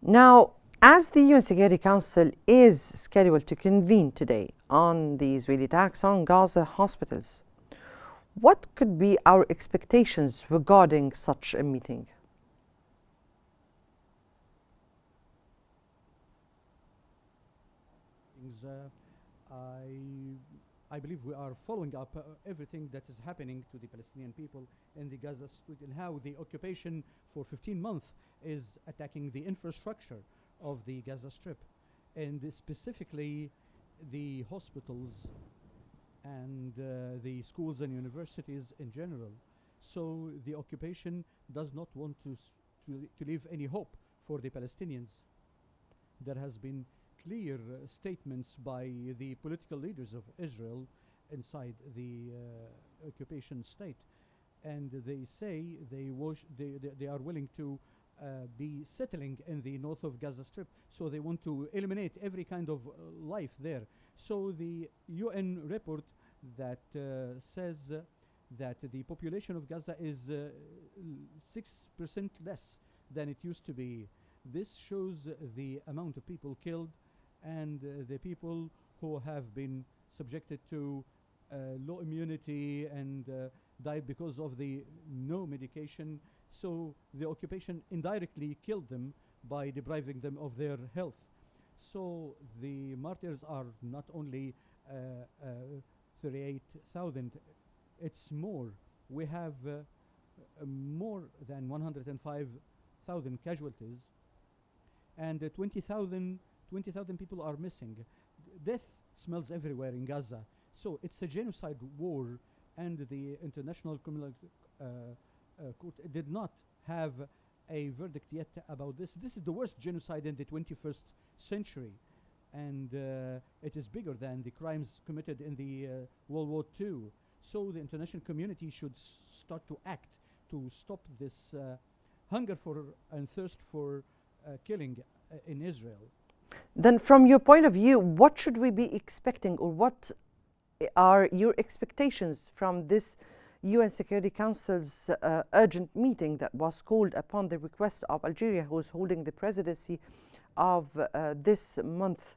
Now, as the UN Security Council is scheduled to convene today on the Israeli attacks on Gaza hospitals, what could be our expectations regarding such a meeting? I believe we are following up everything that is happening to the Palestinian people in the Gaza Strip and how the occupation for 15 months is attacking the infrastructure of the Gaza Strip, and specifically the hospitals and the schools and universities in general. So the occupation does not want to leave any hope for the Palestinians. There has been clear statements by the political leaders of Israel inside the occupation state, and they say they are willing to be settling in the north of Gaza Strip. So they want to eliminate every kind of life there. So the UN report that says that the population of Gaza is 6% less than it used to be. This shows the amount of people killed and the people who have been subjected to low immunity and died because of the no medication. So the occupation indirectly killed them by depriving them of their health. So the martyrs are not only 38,000, it's more. We have more than 105,000 casualties, and 20,000 people are missing. Death smells everywhere in Gaza. So it's a genocide war, and the International Criminal Court did not have a verdict yet about this. This is the worst genocide in the 21st century, and it is bigger than the crimes committed in the World War II. So the international community should start to act to stop this hunger for and thirst for killing in Israel. Then, from your point of view, what should we be expecting, or what are your expectations from this UN Security Council's urgent meeting that was called upon the request of Algeria, who is holding the presidency of this month?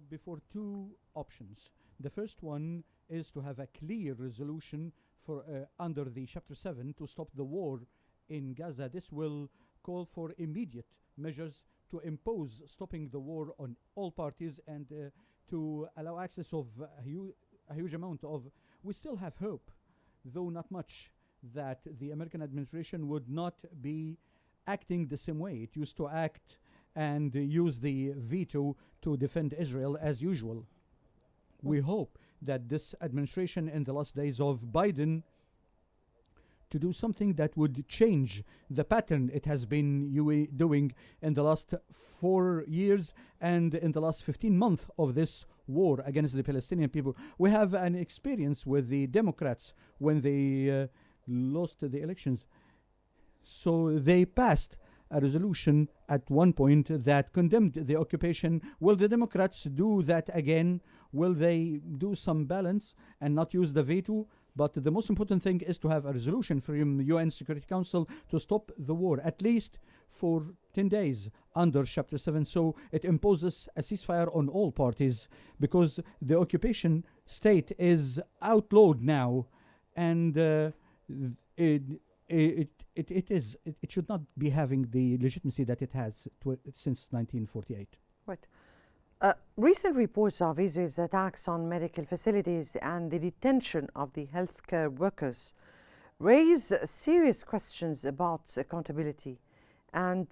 Before two options. The first one is to have a clear resolution for under the Chapter 7 to stop the war in Gaza. This will call for immediate measures to impose stopping the war on all parties and to allow access of a huge amount of. We still have hope, though not much, that the American administration would not be acting the same way it used to act and use the veto to defend Israel as usual. We hope that this administration in the last days of Biden to do something that would change the pattern it has been doing in the last 4 years and in the last 15 months of this war against the Palestinian people. We have an experience with the Democrats when they lost the elections. So they passed a resolution at one point that condemned the occupation. Will the Democrats do that again? Will they do some balance and not use the veto? But the most important thing is to have a resolution from the UN Security Council to stop the war, at least for 10 days under Chapter 7. So it imposes a ceasefire on all parties because the occupation state is outlawed now, and it should not be having the legitimacy that it has since 1948. Right. Recent reports of Israel's attacks on medical facilities and the detention of the healthcare workers raise serious questions about accountability. And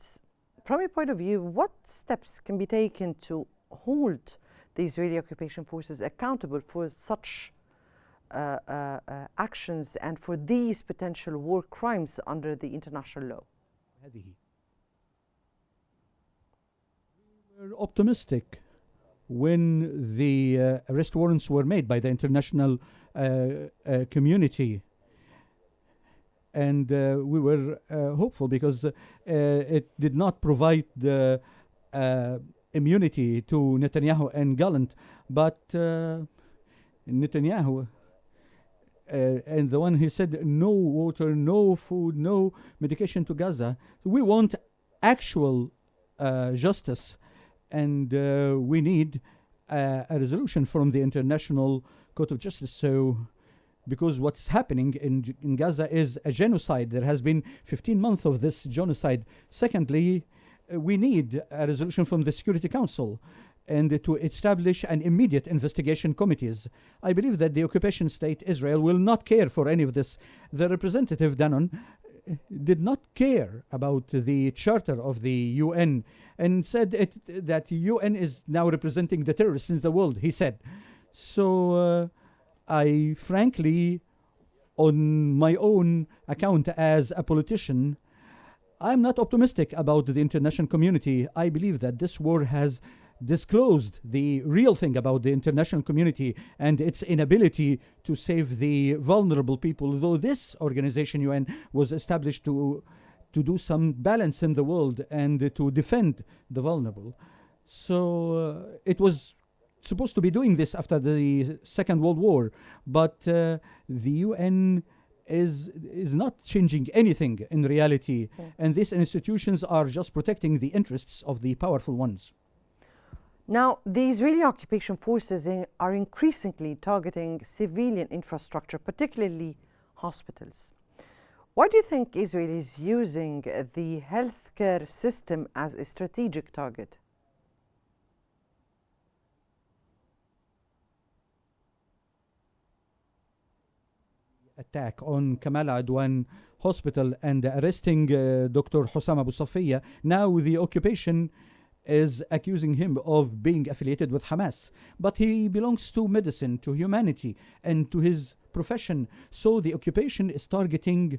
from your point of view, what steps can be taken to hold the Israeli occupation forces accountable for such actions and for these potential war crimes under the international law? We were optimistic when the arrest warrants were made by the international community. And we were hopeful because it did not provide the immunity to Netanyahu and Gallant. But Netanyahu and the one who said no water, no food, no medication to Gaza. We want actual justice, and we need a resolution from the International Court of Justice. So, because what's happening in Gaza is a genocide. There has been 15 months of this genocide. Secondly, we need a resolution from the Security Council and to establish an immediate investigation committees. I believe that the occupation state Israel will not care for any of this. The representative Dannon did not care about the charter of the UN and said that the UN is now representing the terrorists in the world, he said. So I frankly, on my own account as a politician, I'm not optimistic about the international community. I believe that this war has disclosed the real thing about the international community and its inability to save the vulnerable people, though this organization, UN, was established to do some balance in the world and to defend the vulnerable. So it was supposed to be doing this after the Second World War, but the UN is not changing anything in reality, and these institutions are just protecting the interests of the powerful ones. Now, the Israeli occupation forces are increasingly targeting civilian infrastructure, particularly hospitals. Why do you think Israel is using the healthcare system as a strategic target? Attack on Kamal Adwan Hospital and arresting Dr. Hussam Abu Safiya. Now the occupation is accusing him of being affiliated with Hamas. But he belongs to medicine, to humanity, and to his profession. So the occupation is targeting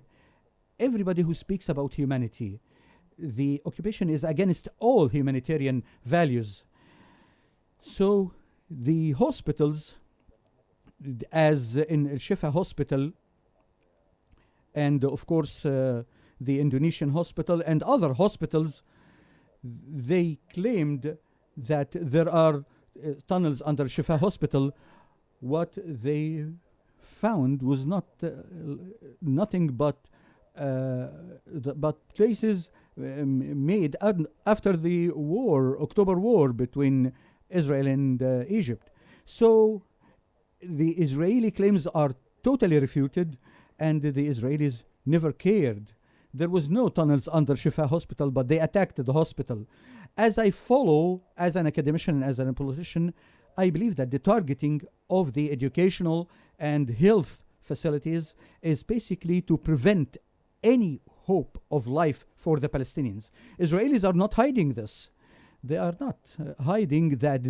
everybody who speaks about humanity. The occupation is against all humanitarian values. So the hospitals, as in al-Shifa hospital, and of course the Indonesian hospital and other hospitals, they claimed that there are tunnels under Shifa hospital. What they found was not nothing but places made after the war, October war between Israel and Egypt. So the Israeli claims are totally refuted, and the Israelis never cared. There was no tunnels under Shifa hospital, but they attacked the hospital. As I follow, as an academician, as a politician, I believe that the targeting of the educational and health facilities is basically to prevent any hope of life for the Palestinians. Israelis are not hiding this. They are not hiding that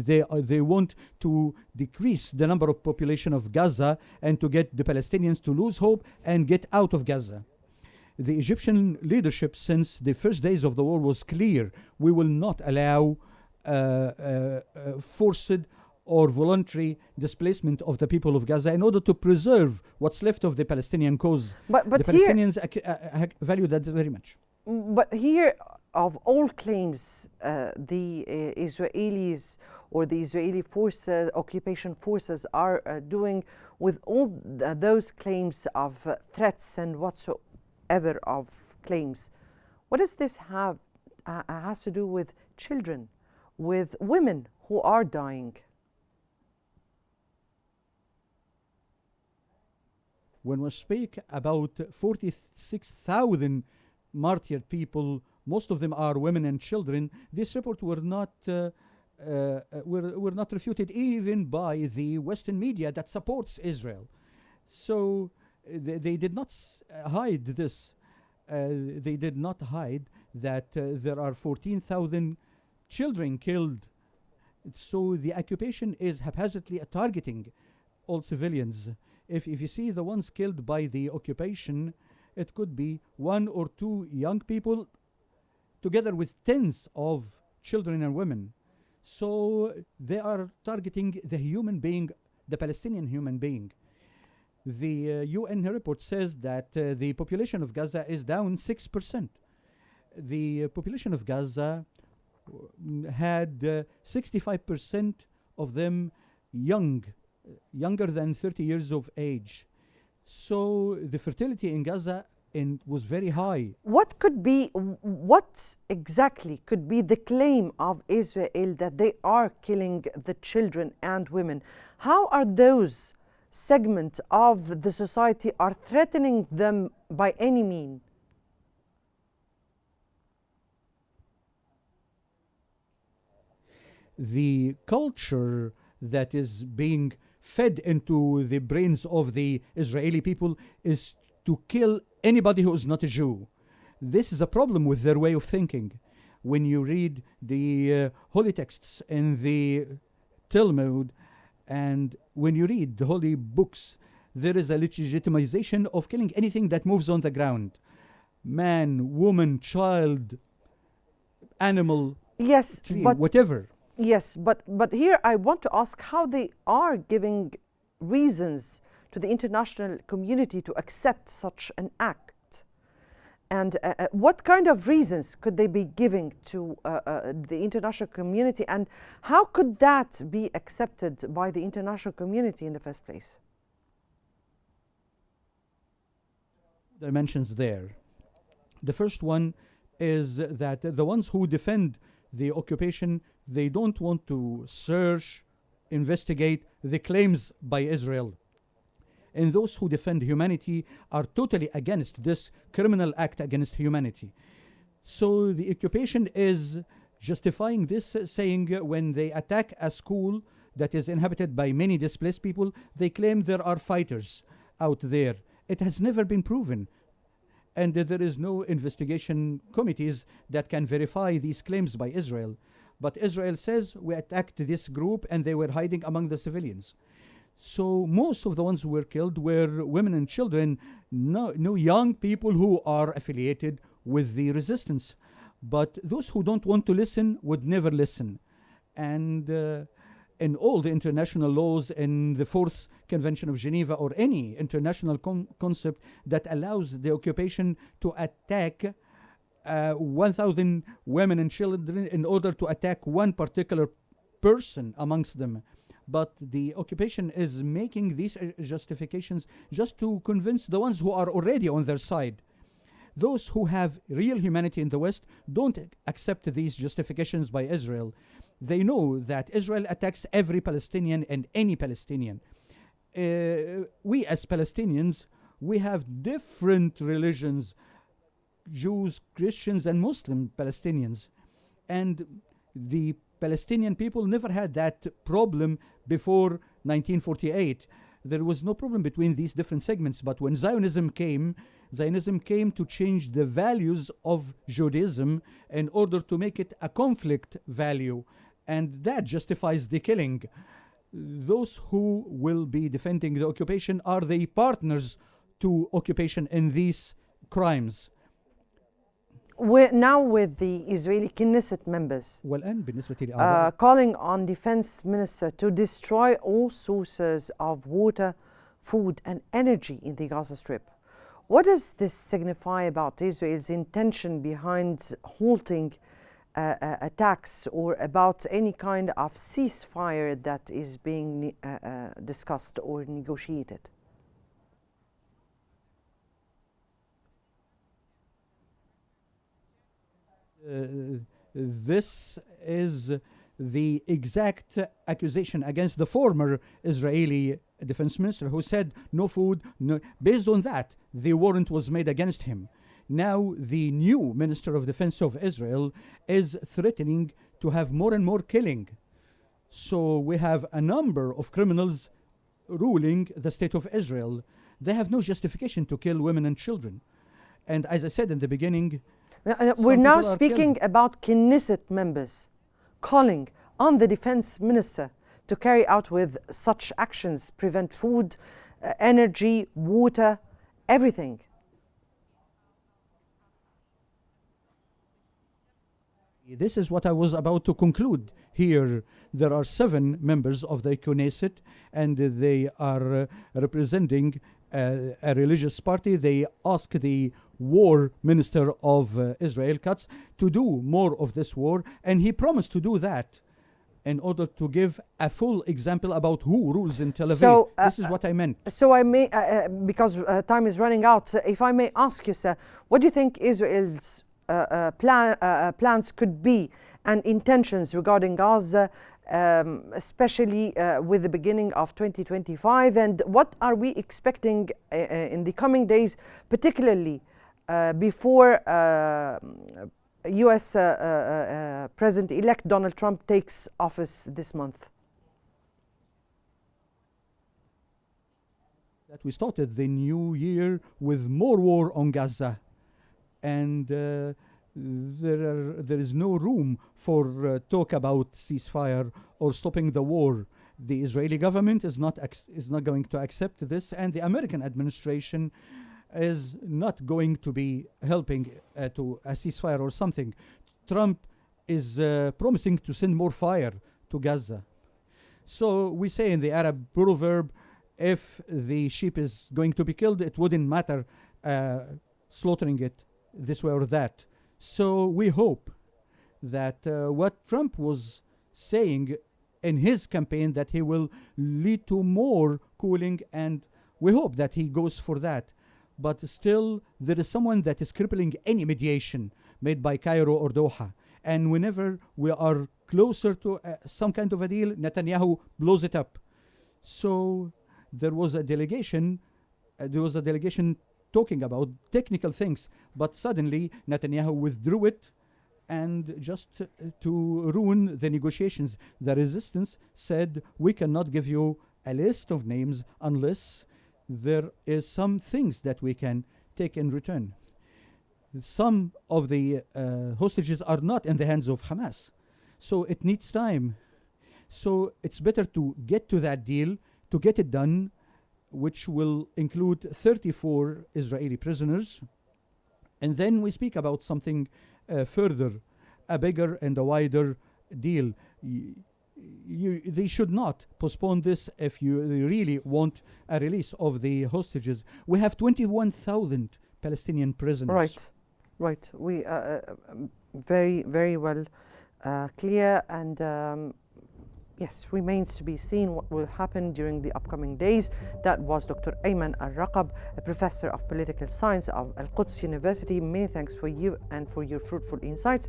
they want to decrease the number of population of Gaza and to get the Palestinians to lose hope and get out of Gaza. The Egyptian leadership since the first days of the war was clear. We will not allow forced or voluntary displacement of the people of Gaza in order to preserve what's left of the Palestinian cause. But the Palestinians value that very much. But here, of all claims, the Israelis or the Israeli forces, occupation forces are doing with all those claims of threats and whatsoever of claims. What does this have has to do with children, with women who are dying? When we speak about 46,000 martyred people, most of them are women and children. This report were not refuted even by the Western media that supports Israel. So they did not hide this. They did not hide that there are 14,000 children killed. So the occupation is haphazardly targeting all civilians. If you see the ones killed by the occupation, it could be 1 or 2 young people together with tens of children and women. So they are targeting the human being, the Palestinian human being. The UN report says that the population of Gaza is down 6%. The population of Gaza had 65% of them younger than 30 years of age. So the fertility in Gaza was very high. What exactly could be the claim of Israel that they are killing the children and women? How are those segments of the society are threatening them by any mean? The culture that is being fed into the brains of the Israeli people is to kill anybody who is not a Jew. This is a problem with their way of thinking. When you read the holy texts in the Talmud, and when you read the holy books, there is a legitimization of killing anything that moves on the ground. Man, woman, child, animal, Yes, tree, but whatever. yes, but here I want to ask how they are giving reasons to the international community to accept such an act, and what kind of reasons could they be giving to the international community, and how could that be accepted by the international community in the first place? Dimensions there. The first one is that the ones who defend the occupation, they don't want to search, investigate the claims by Israel. And those who defend humanity are totally against this criminal act against humanity. So the occupation is justifying this, saying when they attack a school that is inhabited by many displaced people, they claim there are fighters out there. It has never been proven. And there is no investigation committees that can verify these claims by Israel. But Israel says we attacked this group and they were hiding among the civilians. So most of the ones who were killed were women and children, no young people who are affiliated with the resistance. But those who don't want to listen would never listen. And in all the international laws, in the Fourth Convention of Geneva, or any international concept that allows the occupation to attack 1,000 women and children in order to attack one particular person amongst them. But the occupation is making these justifications just to convince the ones who are already on their side. Those who have real humanity in the West don't accept these justifications by Israel. They know that Israel attacks every Palestinian and any Palestinian. We as Palestinians, we have different religions, Jews, Christians, and Muslim Palestinians. And the Palestinian people never had that problem before 1948. There was no problem between these different segments. But when Zionism came to change the values of Judaism in order to make it a conflict value. And that justifies the killing. Those who will be defending the occupation are the partners to occupation in these crimes. We're now with the Israeli Knesset members calling on defense minister to destroy all sources of water, food and energy in the Gaza Strip. What does this signify about Israel's intention behind halting attacks, or about any kind of ceasefire that is being discussed or negotiated? This is the exact accusation against the former Israeli defense minister, who said no food. No. Based on that, the warrant was made against him. Now the new Minister of Defense of Israel is threatening to have more and more killing. So we have a number of criminals ruling the state of Israel. They have no justification to kill women and children. And as I said in the beginning, we're now speaking about Knesset members calling on the defense minister to carry out with such actions, prevent food, energy, water, everything. This is what I was about to conclude here. There are 7 members of the Knesset, and they are representing a religious party. They ask the war minister of Israel, Katz, to do more of this war, and he promised to do that. in order to give a full example about who rules in Tel Aviv. So, this is what I meant. So I may, because time is running out, if I may ask you, sir, what do you think Israel's plans could be and intentions regarding Gaza, especially with the beginning of 2025, and what are we expecting in the coming days, particularly before US President-elect Donald Trump takes office this month? That we started the new year with more war on Gaza, and there is no room for talk about ceasefire or stopping the war. The Israeli government is not going to accept this, and the American administration is not going to be helping to a ceasefire or something. Trump is promising to send more fire to Gaza. So we say in the Arab proverb, if the sheep is going to be killed, it wouldn't matter slaughtering it this way or that. So we hope that what Trump was saying in his campaign, that he will lead to more cooling, and we hope that he goes for that. But still, there is someone that is crippling any mediation made by Cairo or Doha. And whenever we are closer to some kind of a deal, Netanyahu blows it up. So there was a delegation talking about technical things, but suddenly Netanyahu withdrew it, and just to ruin the negotiations, the resistance said, we cannot give you a list of names unless there is some things that we can take in return. Some of the hostages are not in the hands of Hamas, so it needs time. So it's better to get to that deal, to get it done, which will include 34 Israeli prisoners. And then we speak about something further, a bigger and a wider deal. They should not postpone this if you really want a release of the hostages. We have 21,000 Palestinian prisoners. Right. We very, very well clear, and yes, remains to be seen what will happen during the upcoming days. That was Dr. Ayman Al-Raqab, a professor of political science of Al-Quds University. Many thanks for you and for your fruitful insights.